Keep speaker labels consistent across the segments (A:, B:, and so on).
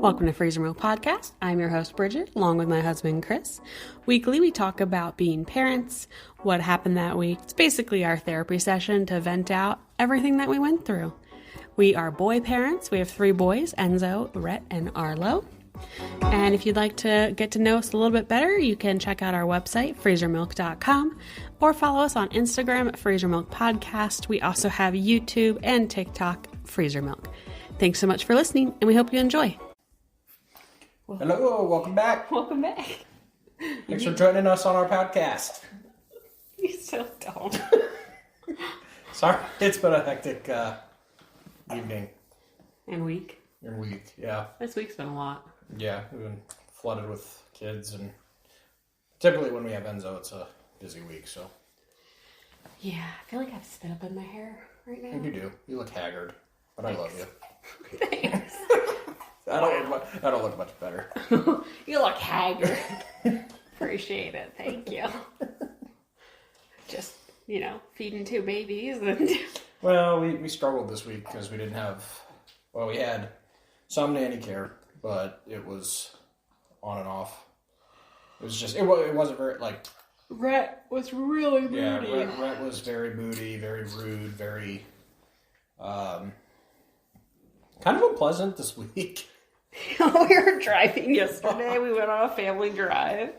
A: Welcome to Freezer Milk Podcast. I'm your host, Bridget, along with my husband, Chris. Weekly, we talk about being parents, what happened that week. It's basically our therapy session to vent out everything that we went through. We are boy parents. We have 3 boys, Enzo, Rhett, and Arlo. And if you'd like to get to know us a little bit better, you can check out our website, freezermilk.com, or follow us on Instagram at Freezer Milk Podcast. We also have YouTube and TikTok, Freezer Milk. Thanks so much for listening, and we hope you enjoy.
B: Hello, welcome back.
A: Welcome back.
B: Thanks for joining us on our podcast.
A: You so don't.
B: Sorry, it's been a hectic evening.
A: And week.
B: Yeah.
A: This week's been a lot.
B: Yeah, we've been flooded with kids, and typically when we have Enzo, it's a busy week, so.
A: Yeah, I feel like I have spit up in my hair right now.
B: You do. You look haggard, but I love you.
A: Thanks.
B: I don't look much better.
A: You look haggard. Appreciate it. Thank you. Just, feeding 2 babies.
B: Well, we struggled this week because we didn't have, we had some nanny care, but it was on and off. It was just, it wasn't very,
A: Rhett was really moody.
B: Yeah, Rhett was very moody, very rude, very, kind of unpleasant this week.
A: We were driving yesterday. We went on a family drive,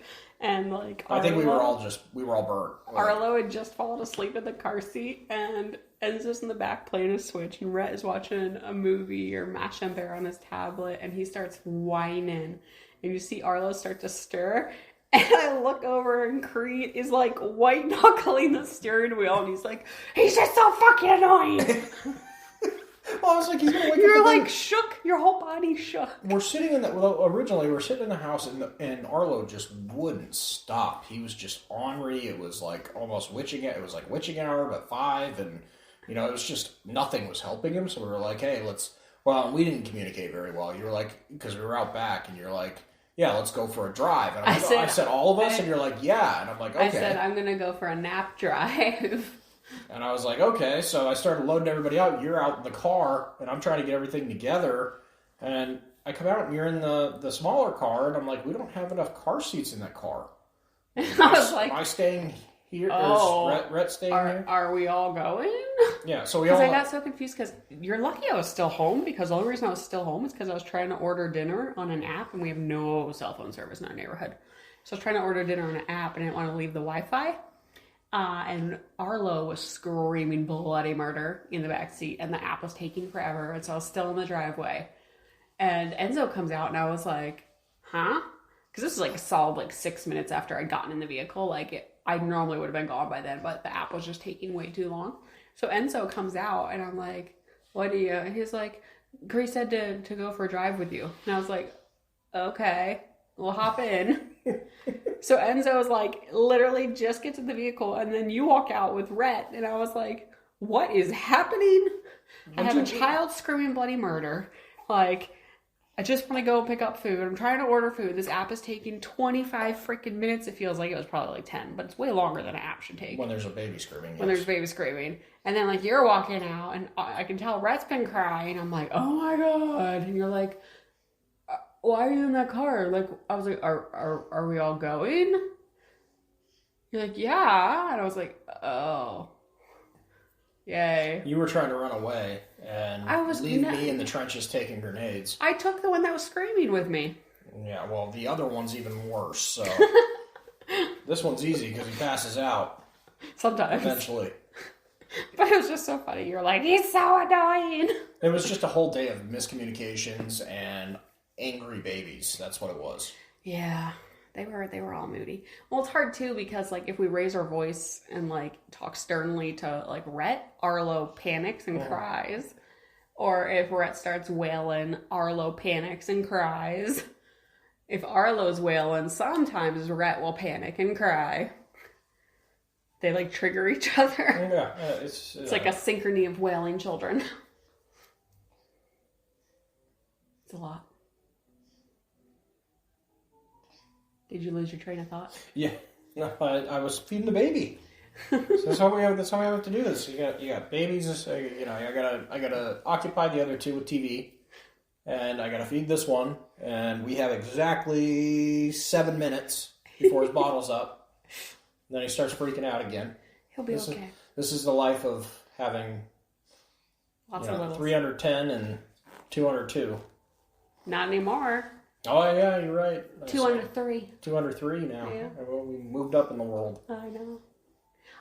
A: and
B: I think we were all burnt.
A: Arlo had just fallen asleep in the car seat, and Enzo's in the back playing a Switch, and Rhett is watching a movie or Mash and Bear on his tablet, and he starts whining, and you see Arlo start to stir, and I look over, and Creed is white knuckling the steering wheel, and he's just so fucking annoying.
B: Well, I was like, he's gonna wake
A: You're shook. Your whole body shook.
B: We're sitting in originally we were sitting in the house, and Arlo just wouldn't stop. He was just ornery. It was almost witching it. It was witching hour, but 5, and it was just nothing was helping him. So we were like, hey, we didn't communicate very well. You were because we were out back, and you're like, yeah, let's go for a drive. And I said all of us, and you're like, yeah, and I'm like, okay.
A: I said I'm gonna go for a nap drive.
B: And I was like, okay, so I started loading everybody out. You're out in the car, and I'm trying to get everything together. And I come out, and you're in the smaller car, and I'm like, we don't have enough car seats in that car.
A: I was
B: am I staying here?
A: Oh,
B: is Rhett staying here?
A: Are we all going?
B: Yeah, so we all...
A: Because I got so confused, because you're lucky I was still home, because the only reason I was still home is because I was trying to order dinner on an app, and we have no cell phone service in our neighborhood. So I was trying to order dinner on an app, and I didn't want to leave the Wi-Fi. And Arlo was screaming bloody murder in the back seat, and the app was taking forever, and so I was still in the driveway. And Enzo comes out, and I was like, huh? Because this was a solid 6 minutes after I'd gotten in the vehicle. I normally would have been gone by then, but the app was just taking way too long. So Enzo comes out, and I'm like, what do you... And he's like, Grace said to go for a drive with you. And I was like, okay, we'll hop in. So Enzo was literally just gets in the vehicle, and then you walk out with Rhett, and I was like, what is happening? I have a child screaming bloody murder. I just want to go pick up food. I'm trying to order food. This app is taking 25 freaking minutes. It feels like it was probably 10, but it's way longer than an app should take.
B: When there's a baby screaming.
A: When there's a baby screaming. And then you're walking out, and I can tell Rhett's been crying. I'm like, oh my God. And you're like, why are you in that car? I was like, are we all going? You're like, yeah. And I was like, oh. Yay.
B: You were trying to run away and leave me in the trenches taking grenades.
A: I took the one that was screaming with me.
B: Yeah, well, the other one's even worse, so. This one's easy because he passes out.
A: Sometimes.
B: Eventually.
A: But it was just so funny. You're like, he's so annoying.
B: It was just a whole day of miscommunications and angry babies. That's what it was.
A: Yeah, they were all moody. Well, it's hard too because if we raise our voice and talk sternly to Rhett, Arlo panics and cries. Or if Rhett starts wailing, Arlo panics and cries. If Arlo's wailing, sometimes Rhett will panic and cry. They trigger each other.
B: Yeah, it's
A: like a synchrony of wailing children. It's a lot. Did you lose your train of thought?
B: Yeah. No, I was feeding the baby. So that's how we have to do this. You got babies. I gotta occupy the other two with TV. and I gotta feed this one, and we have exactly 7 minutes before his bottle's up. And then he starts freaking out again.
A: He'll be okay.
B: This is the life of having
A: Lots of littles.
B: 310 and 202.
A: Not anymore.
B: Oh, yeah, you're right.
A: 203.
B: 203 now.
A: Yeah.
B: Well, we moved up in the world.
A: I know.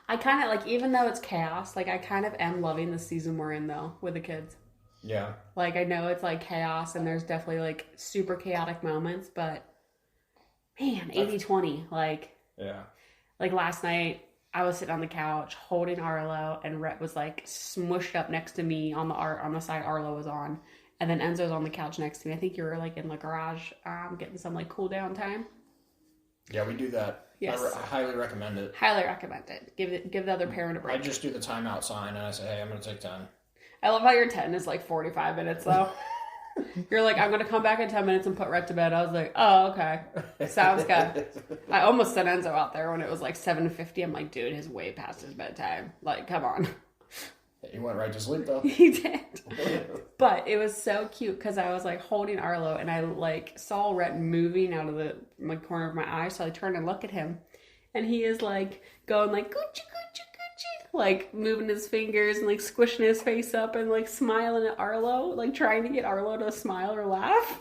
A: I kind of, like, even though it's chaos, like, I kind of am loving the season we're in, though, with the kids.
B: Yeah.
A: Like, I know it's, like, chaos, and there's definitely, like, super chaotic moments, but, man, 80-20, like...
B: Yeah.
A: Like, last night, I was sitting on the couch, holding Arlo, and Rhett was, like, smushed up next to me on the side Arlo was on. And then Enzo's on the couch next to me. I think you were, like, in the garage getting some, like, cool down time.
B: Yeah, we do that.
A: Yes.
B: I highly recommend it.
A: Highly recommend it. Give the other parent a break.
B: I just do the timeout sign, and I say, hey, I'm going to take 10.
A: I love how your 10 is, like, 45 minutes, though. You're like, I'm going to come back in 10 minutes and put Rhett to bed. I was like, oh, okay. Sounds good. I almost sent Enzo out there when it was, like, 7:50. I'm like, dude, he's way past his bedtime. Like, come on.
B: He went right to sleep, though.
A: He did. But it was so cute because I was, like, holding Arlo, and I, like, saw Rhett moving out of the corner of my eye, so I turned and looked at him. And he is, like, going, like, Gucci, Gucci, Gucci. Like, moving his fingers and, like, squishing his face up and, like, smiling at Arlo. Like, trying to get Arlo to smile or laugh.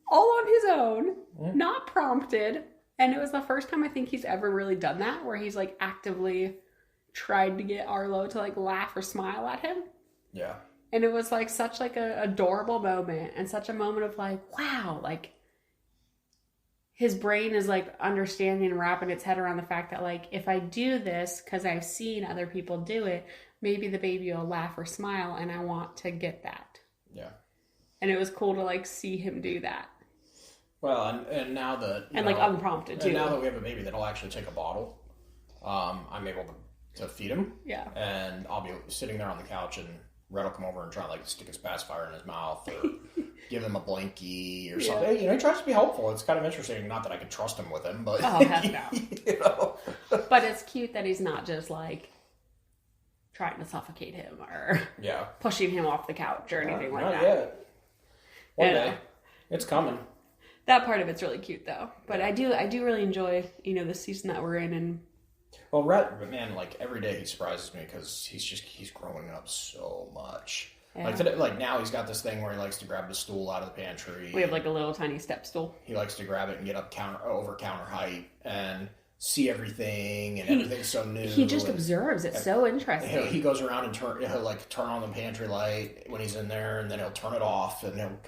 A: All on his own. Not prompted. And it was the first time I think he's ever really done that, where he's, like, actively tried to get Arlo to, like, laugh or smile at him.
B: Yeah.
A: And it was, like, such, like, a adorable moment. And such a moment of, like, wow, like, his brain is, like, understanding and wrapping its head around the fact that, like, if I do this because I've seen other people do it, maybe the baby will laugh or smile, and I want to get that.
B: Yeah.
A: And it was cool to, like, see him do that.
B: Well, and now that...
A: And, like, unprompted, too.
B: And now that we have a baby that'll actually take a bottle, I'm able to feed him.
A: Yeah.
B: And I'll be sitting there on the couch, and Rhett will come over and try to, like, stick his pacifier in his mouth or give him a blankie or something. You know, he tries to be helpful. It's kind of interesting. Not that I could trust him with him, but...
A: Oh, heck no.
B: You know?
A: But it's cute that he's not just, like, trying to suffocate him or pushing him off the couch or anything like that.
B: Not yet. One day. It's coming.
A: That part of it's really cute, though. But I do really enjoy, you know, the season that we're in. And
B: well, Rhett, man, like, every day he surprises me because he's growing up so much. Yeah. Like, today, like, now he's got this thing where he likes to grab the stool out of the pantry.
A: We have, like, a little tiny step stool.
B: He likes to grab it and get up over counter height and see everything, and everything's so new.
A: He just observes. It's so interesting.
B: He goes around and he'll turn on the pantry light when he's in there, and then he'll turn it off, and he'll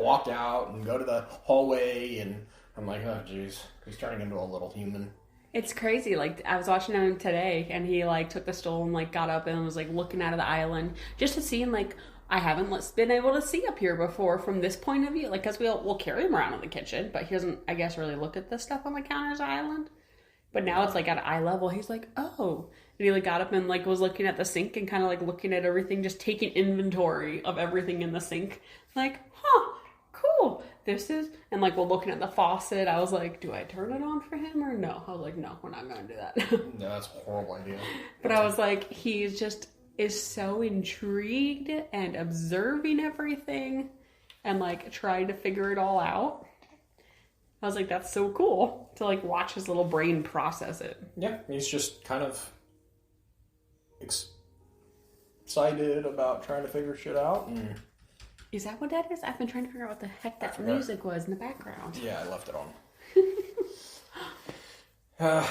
B: walk out and go to the hallway, and I'm like, oh, jeez. He's turning into a little human.
A: It's crazy. Like, I was watching him today, and he, like, took the stool and, like, got up and was, like, looking out of the island just to see, and, like, I haven't been able to see up here before from this point of view. Like, because we'll carry him around in the kitchen, but he doesn't, I guess, really look at the stuff on the counters island. But now it's, like, at eye level. He's like, oh. And he, like, got up and, like, was looking at the sink and kind of, like, looking at everything, just taking inventory of everything in the sink. Like, huh, cool. This is... And, like, we're looking at the faucet. I was like, do I turn it on for him or no? I was like, no, we're not going to do that.
B: No, that's a horrible idea.
A: But I was like, he's just... is so intrigued and observing everything and, like, trying to figure it all out. I was like, that's so cool to, like, watch his little brain process it.
B: Yeah, he's just kind of excited about trying to figure shit out. And...
A: Is that what that is? I've been trying to figure out what the heck that music was in the background.
B: Yeah, I left it on. I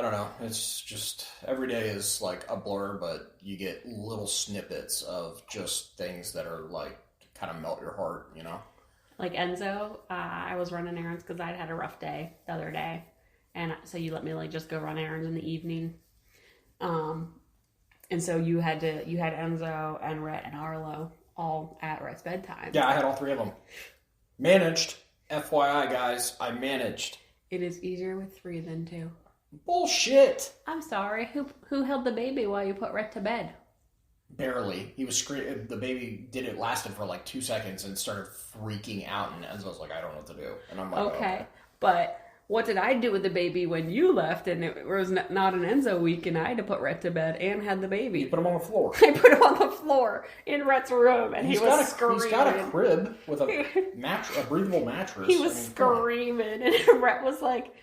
B: don't know. It's just, every day is like a blur, but you get little snippets of just things that are like, kind of melt your heart, you know?
A: Like Enzo, I was running errands because I'd had a rough day the other day. And so you let me, like, just go run errands in the evening. And so you had Enzo and Rhett and Arlo all at Rhett's bedtime.
B: Yeah, I had all three of them. Managed. FYI, guys, I managed.
A: It is easier with 3 than 2.
B: Bullshit.
A: I'm sorry. Who held the baby while you put Rhett to bed?
B: Barely. He was screaming. The baby lasted for like 2 seconds and started freaking out. And Enzo was like, I don't know what to do. And I'm like,
A: okay. But what did I do with the baby when you left? And it was not an Enzo week, and I had to put Rhett to bed and had the baby.
B: You put him on the floor.
A: I put him on the floor in Rhett's room, and he was screaming.
B: He's got a crib with a breathable mattress.
A: He was screaming, and Rhett was like,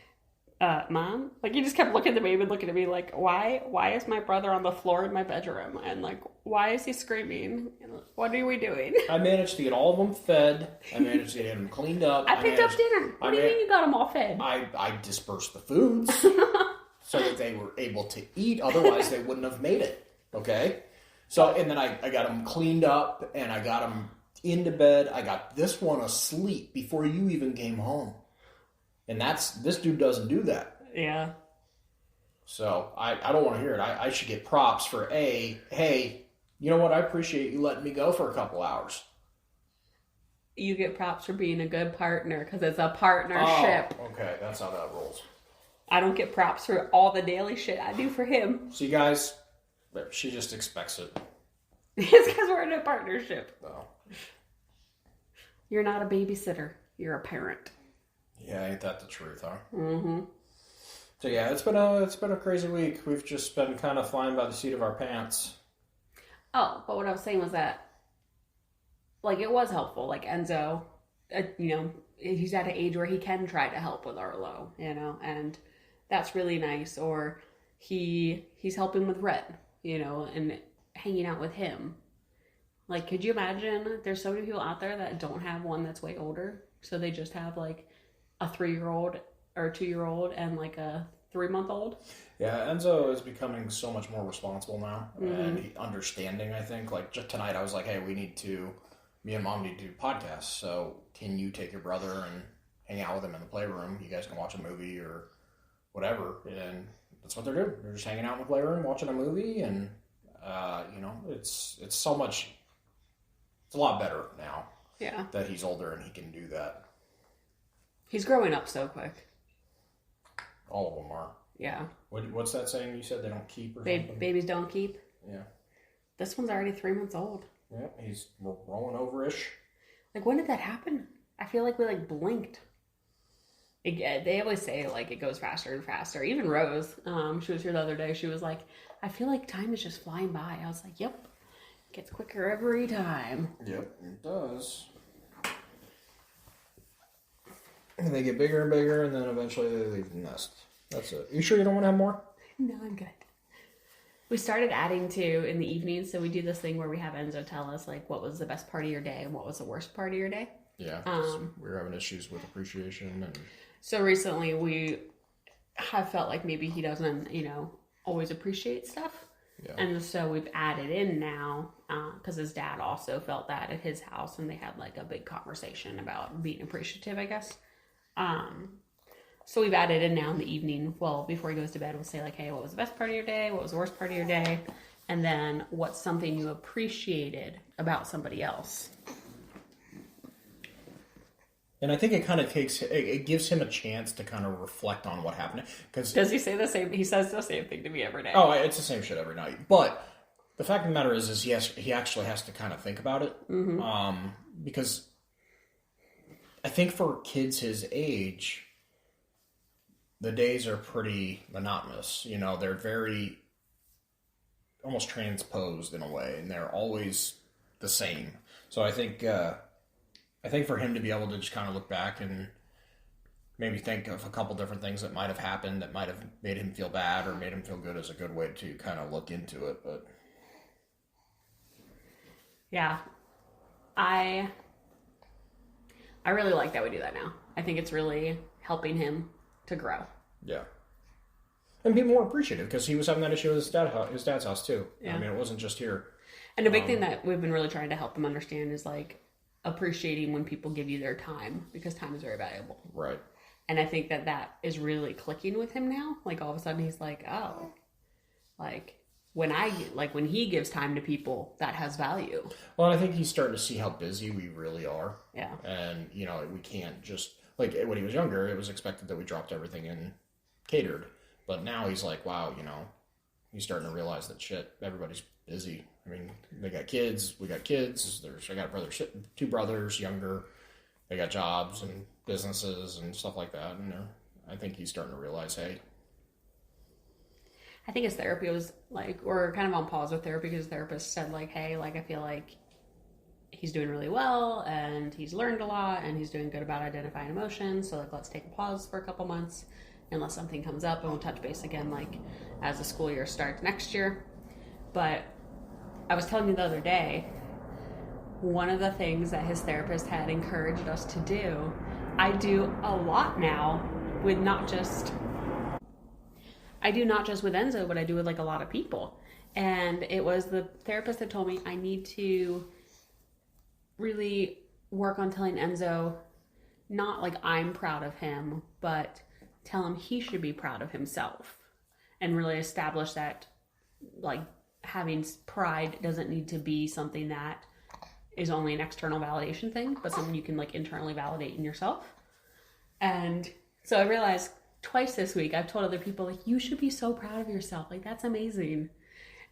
A: Mom? Like, he just kept looking at the baby and looking at me like, why is my brother on the floor in my bedroom? And like, why is he screaming? What are we doing?
B: I managed to get all of them fed. I managed to get them cleaned up.
A: I picked up dinner. What do you mean you got them all fed?
B: I dispersed the foods so that they were able to eat. Otherwise, they wouldn't have made it. Okay? So, and then I got them cleaned up, and I got them into bed. I got this one asleep before you even came home. And this dude doesn't do that.
A: Yeah.
B: So I don't want to hear it. I should get props for hey, you know what? I appreciate you letting me go for a couple hours.
A: You get props for being a good partner because it's a partnership.
B: Oh, okay, that's how that rolls.
A: I don't get props for all the daily shit I do for him.
B: See, guys, she just expects it.
A: It's because we're in a partnership.
B: Oh.
A: You're not a babysitter. You're a parent.
B: Yeah, ain't that the truth, huh?
A: Mm-hmm.
B: So yeah, it's been a crazy week. We've just been kind of flying by the seat of our pants.
A: Oh, but what I was saying was that, like, it was helpful. Like, Enzo, he's at an age where he can try to help with Arlo, and that's really nice. Or he's helping with Rhett, and hanging out with him. Like, could you imagine? There's so many people out there that don't have one that's way older, so they just have like a 3-year-old or a 2-year-old and like a 3-month-old.
B: Yeah, Enzo is becoming so much more responsible now and understanding, I think. Like, just tonight I was like, hey, me and Mom need to do podcasts, so can you take your brother and hang out with him in the playroom? You guys can watch a movie or whatever. And that's what they're doing. They're just hanging out in the playroom, watching a movie, and, it's so much, it's a lot better now.
A: Yeah.
B: That he's older and he can do that.
A: He's growing up so quick.
B: All of them are.
A: Yeah.
B: What's that saying you said they don't keep or something?
A: Babies don't keep?
B: Yeah.
A: This one's already 3 months old.
B: Yeah, he's rolling over-ish.
A: Like, when did that happen? I feel like we, blinked. They always say, it goes faster and faster. Even Rose, she was here the other day, she was like, I feel like time is just flying by. I was like, yep. It gets quicker every time.
B: Yep, it does. And they get bigger and bigger, and then eventually they leave the nest. That's it. You sure you don't want to have more?
A: No, I'm good. We started adding to in the evenings, so we do this thing where we have Enzo tell us, what was the best part of your day and what was the worst part of your day.
B: Yeah, we're having issues with appreciation. And
A: so recently we have felt like maybe he doesn't, always appreciate stuff. Yeah. And so we've added in now, because his dad also felt that at his house, and they had, a big conversation about being appreciative, I guess. So we've added in now in the evening, before he goes to bed, we'll say hey, what was the best part of your day? What was the worst part of your day? And then what's something you appreciated about somebody else?
B: And I think it gives him a chance to kind of reflect on what happened.
A: Does he say the same? He says the same thing to me every day.
B: Oh, it's the same shit every night. But the fact of the matter is he actually has to kind of think about it. Mm-hmm. Because I think for kids his age, the days are pretty monotonous. They're very almost transposed in a way, and they're always the same. So I think for him to be able to just kind of look back and maybe think of a couple different things that might have happened that might have made him feel bad or made him feel good is a good way to kind of look into it. But
A: yeah, I really like that we do that now. I think it's really helping him to grow.
B: Yeah. And be more appreciative, because he was having that issue with his dad's house too.
A: Yeah.
B: I mean, it wasn't just here.
A: And a big thing that we've been really trying to help him understand is appreciating when people give you their time, because time is very valuable.
B: Right.
A: And I think that is really clicking with him now. All of a sudden he's when he gives time to people, that has value.
B: Well, I think he's starting to see how busy we really are.
A: Yeah.
B: And, we can't just, when he was younger, it was expected that we dropped everything and catered. But now he's like, wow, he's starting to realize that everybody's busy. I mean, they got kids, we got kids. I got two brothers, younger. They got jobs and businesses and stuff like that. And I think he's starting to realize, hey.
A: I think his therapy was like, we're kind of on pause with therapy because the therapist said like, hey, like I feel like he's doing really well and he's learned a lot and he's doing good about identifying emotions. So like, let's take a pause for a couple months unless something comes up, and we'll touch base again like as the school year starts next year. But I was telling you the other day, one of the things that his therapist had encouraged us to do, I do a lot now with not just with Enzo, but I do with like a lot of people. And it was the therapist that told me I need to really work on telling Enzo, not like I'm proud of him, but tell him he should be proud of himself, and really establish that like having pride doesn't need to be something that is only an external validation thing, but something you can like internally validate in yourself. And so I realized twice this week I've told other people like, you should be so proud of yourself, like that's amazing.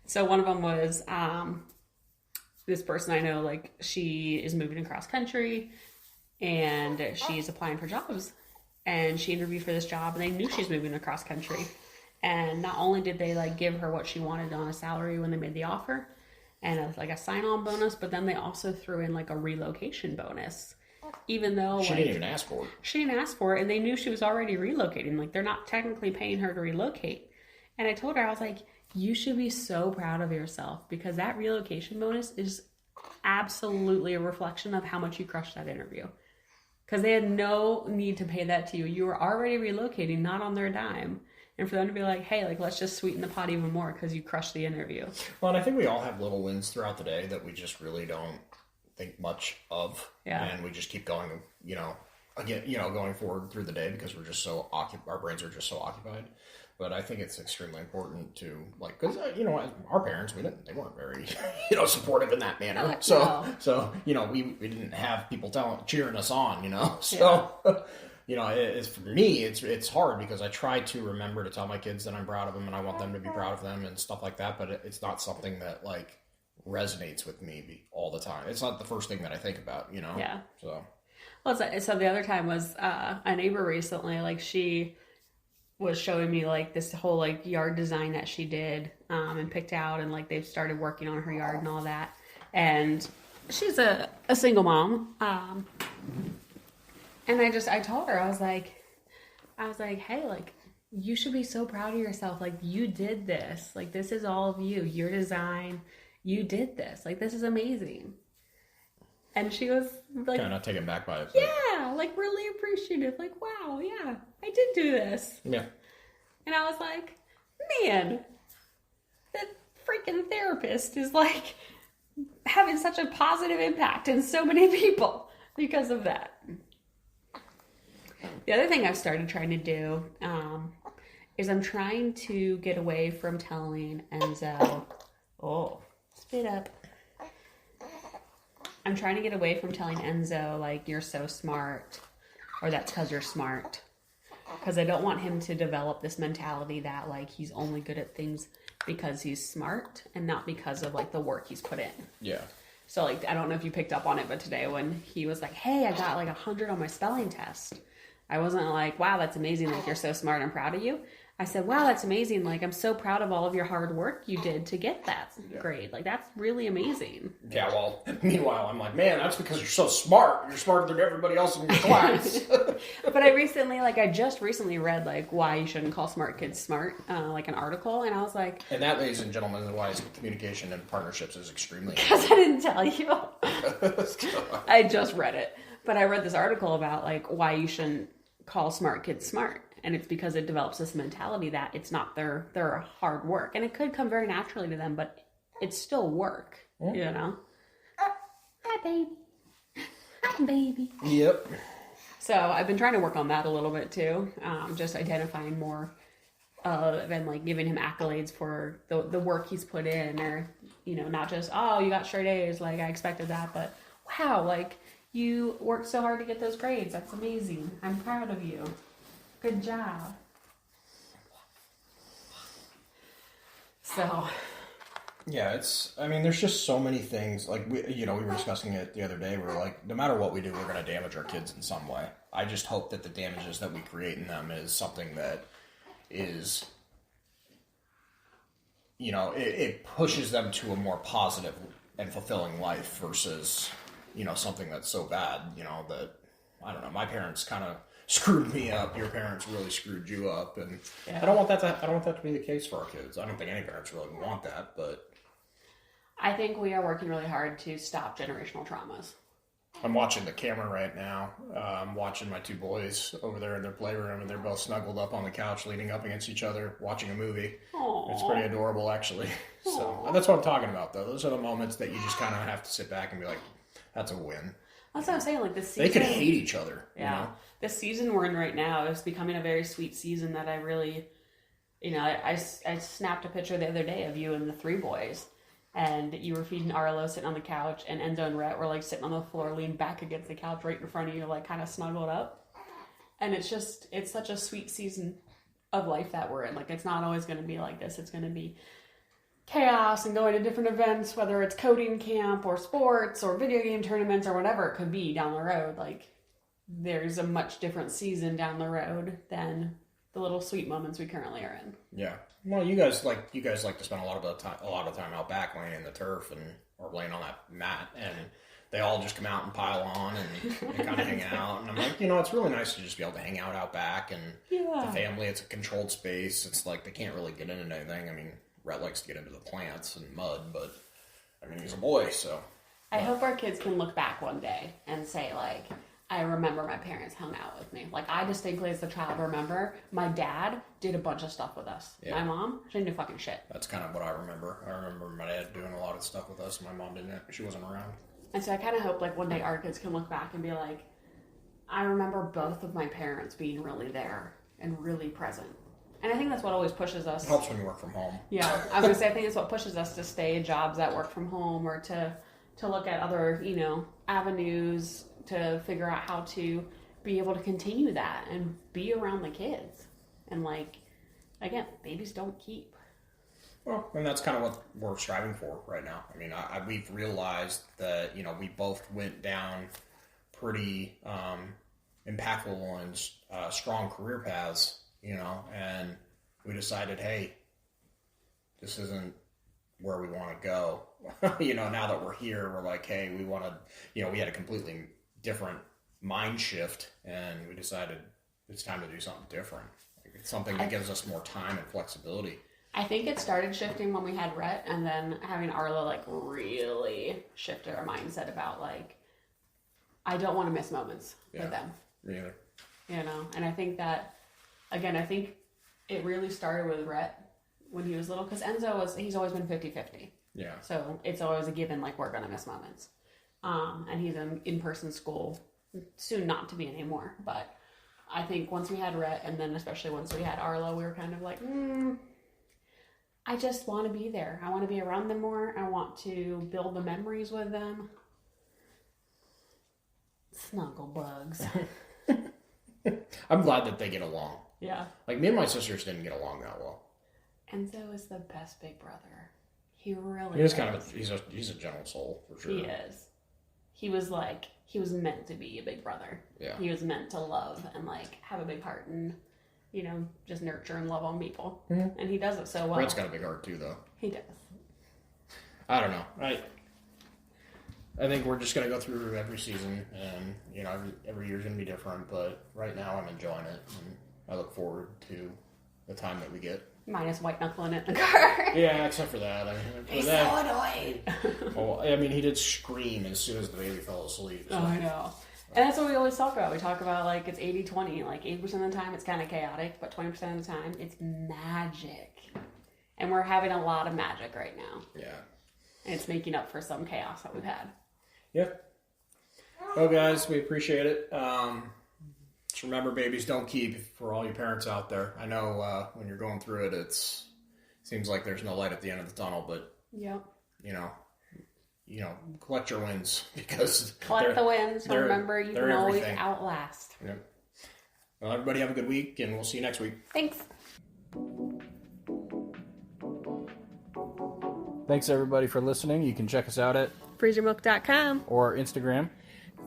A: So one of them was this person I know, like she is moving across country and she's applying for jobs, and she interviewed for this job and they knew she's moving across country, and not only did they like give her what she wanted on a salary when they made the offer and like a sign-on bonus, but then they also threw in like a relocation bonus, even though
B: she didn't even ask for it.
A: She didn't ask for it, and they knew she was already relocating. Like they're not technically paying her to relocate. And I told her, I was like, you should be so proud of yourself, because that relocation bonus is absolutely a reflection of how much you crushed that interview. Because they had no need to pay that to you. You were already relocating, not on their dime. And for them to be like, hey, like, let's just sweeten the pot even more because you crushed the interview.
B: Well, and I think we all have little wins throughout the day that we just really don't think much of.
A: Yeah.
B: And we just keep going, going forward through the day because we're just so occupied. Our brains are just so occupied. But I think it's extremely important to, like, because, our parents, they weren't very, supportive in that manner. So, we didn't have people cheering us on, So, it's for me, it's hard because I try to remember to tell my kids that I'm proud of them and I want them to be proud of them and stuff like that. But it's not something that, like, resonates with me all the time. It's not the first thing that I think about,
A: Yeah.
B: So.
A: Well, so the other time was a neighbor recently, like, she was showing me like this whole like yard design that she did and picked out, and like they've started working on her yard and all that, and she's a single mom, and I told her I was like hey, like you should be so proud of yourself, like you did this, like this is all of you, your design, you did this, like this is amazing. And she was like,
B: kind of taken back by it.
A: But... yeah, like really appreciative. Like, wow, yeah, I did do this.
B: Yeah. And
A: I was like, man, that freaking therapist is like having such a positive impact in so many people because of that. The other thing I've started trying to do is I'm trying to get away from telling Enzo, spit up. I'm trying to get away from telling Enzo, like, you're so smart, or that's because you're smart. Because I don't want him to develop this mentality that, like, he's only good at things because he's smart and not because of, like, the work he's put in.
B: Yeah.
A: So, like, I don't know if you picked up on it, but today when he was like, hey, I got, like, 100 on my spelling test, I wasn't like, wow, that's amazing, like, you're so smart, I'm proud of you. I said, wow, that's amazing. Like, I'm so proud of all of your hard work you did to get that grade. Like, that's really amazing.
B: Yeah, well, meanwhile, I'm like, man, that's because you're so smart. You're smarter than everybody else in your class.
A: But I just recently read, like, why you shouldn't call smart kids smart, like an article. And I was like...
B: And that, ladies and gentlemen, is why communication and partnerships is extremely
A: important. Because I didn't tell you. I just read it. But I read this article about, like, why you shouldn't call smart kids smart. And it's because it develops this mentality that it's not their hard work. And it could come very naturally to them, but it's still work, Hi, baby. Hi, baby.
B: Yep.
A: So I've been trying to work on that a little bit, too. Just identifying more and, like, giving him accolades for the work he's put in. Or, not just, oh, you got straight A's, like, I expected that. But, wow, like, you worked so hard to get those grades. That's amazing. I'm proud of you. Good job. So,
B: Yeah, I mean, there's just so many things. Like, we were discussing it the other day. We're like, no matter what we do, we're going to damage our kids in some way. I just hope that the damages that we create in them is something that is, it pushes them to a more positive and fulfilling life versus, something that's so bad, that, I don't know, my parents kind of screwed me up. Your parents really screwed you up. And
A: Yeah.
B: I don't want that to be the case for our kids. I don't think any parents really want that, but
A: I think we are working really hard to stop generational traumas.
B: I'm watching the camera right now. I'm watching my two boys over there in their playroom, and they're both snuggled up on the couch, leaning up against each other, watching a movie.
A: Aww.
B: It's pretty adorable, actually. So that's what I'm talking about, though. Those are the moments that you just kind of have to sit back and be like, "That's a win."
A: That's what I'm saying. Like this season,
B: They could hate each other.
A: Yeah, this season we're in right now is becoming a very sweet season that I really, I snapped a picture the other day of you and the three boys. And you were feeding Arlo sitting on the couch, and Enzo and Rhett were like sitting on the floor, leaned back against the couch right in front of you, like kind of snuggled up. And it's such a sweet season of life that we're in. Like, it's not always going to be like this. It's going to be chaos and going to different events, whether it's coding camp or sports or video game tournaments or whatever it could be down the road. Like, there's a much different season down the road than the little sweet moments we currently are in.
B: Yeah. Well, you guys like to spend a lot of time out back laying in the turf or laying on that mat, and they all just come out and pile on and kind of hang out. And I'm like, it's really nice to just be able to hang out back, and the family. It's a controlled space. It's like they can't really get into anything. I mean, Rhett likes to get into the plants and mud, but I mean, he's a boy, so.
A: I hope our kids can look back one day and say, like, I remember my parents hung out with me. Like, I distinctly, as a child, remember my dad did a bunch of stuff with us. Yeah. My mom, she didn't do fucking shit.
B: That's kind of what I remember. I remember my dad doing a lot of stuff with us. My mom didn't. She wasn't around.
A: And so I kind of hope, like, one day our kids can look back and be like, I remember both of my parents being really there and really present. And I think that's what always pushes us.
B: It helps when you work from home.
A: Yeah. I was going to say, I think it's what pushes us to stay in jobs that work from home, or to look at other, avenues to figure out how to be able to continue that and be around the kids. And, like, again, babies don't keep.
B: Well, and that's kind of what we're striving for right now. I mean, we've realized that, we both went down pretty impactful and strong career paths, and we decided, hey, this isn't where we want to go. Now that we're here, we're like, hey, we want to, we had a completely different mind shift, and we decided it's time to do something different. Like, it's something that gives us more time and flexibility.
A: I think it started shifting when we had Rhett, and then having Arlo, like, really shifted our mindset about, like, I don't want to miss moments with them.
B: Me either.
A: And I think that, again, I think it really started with Rhett when he was little, because Enzo he's always been 50-50.
B: Yeah.
A: So it's always a given, like, we're going to miss moments. And he's in-person school, soon not to be anymore. But I think once we had Rhett, and then especially once we had Arlo, we were kind of like, I just want to be there. I want to be around them more. I want to build the memories with them. Snuggle bugs.
B: I'm glad that they get along.
A: Yeah.
B: Like, me and my sisters didn't get along that well.
A: Enzo is the best big brother. He really
B: He is
A: is.
B: kind of he's a gentle soul, for sure.
A: He is. He was meant to be a big brother.
B: Yeah.
A: He was meant to love and, like, have a big heart and, just nurture and love on people.
B: Mm-hmm.
A: And he does it so well.
B: Brett's got a big heart too, though.
A: He does.
B: I don't know. I think we're just gonna go through every season, and every year's gonna be different. But right now, I'm enjoying it, and I look forward to the time that we get.
A: Minus white knuckling it in the car.
B: Yeah, except for that.
A: He's so annoying.
B: Well, I mean, he did scream as soon as the baby fell asleep. So.
A: Oh, I know. And that's what we always talk about. We talk about, like, it's 80-20. Like, 80% of the time, it's kind of chaotic, but 20% of the time, it's magic. And we're having a lot of magic right now.
B: Yeah.
A: And it's making up for some chaos that we've had.
B: Yeah. Well, guys, we appreciate it. Just remember, babies don't keep, for all you parents out there. I know when you're going through it, it seems like there's no light at the end of the tunnel, but,
A: Yep.
B: Collect your wins, because
A: collect the wins. Remember, you can always outlast.
B: Yep. Well, everybody have a good week, and we'll see you next week.
A: Thanks.
B: Thanks everybody for listening. You can check us out at
A: freezermilk.com
B: or Instagram.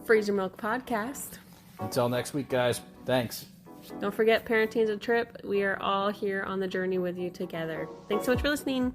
A: Freezer Milk Podcast.
B: Until next week, guys. Thanks.
A: Don't forget, parenting is a trip. We are all here on the journey with you together. Thanks so much for listening.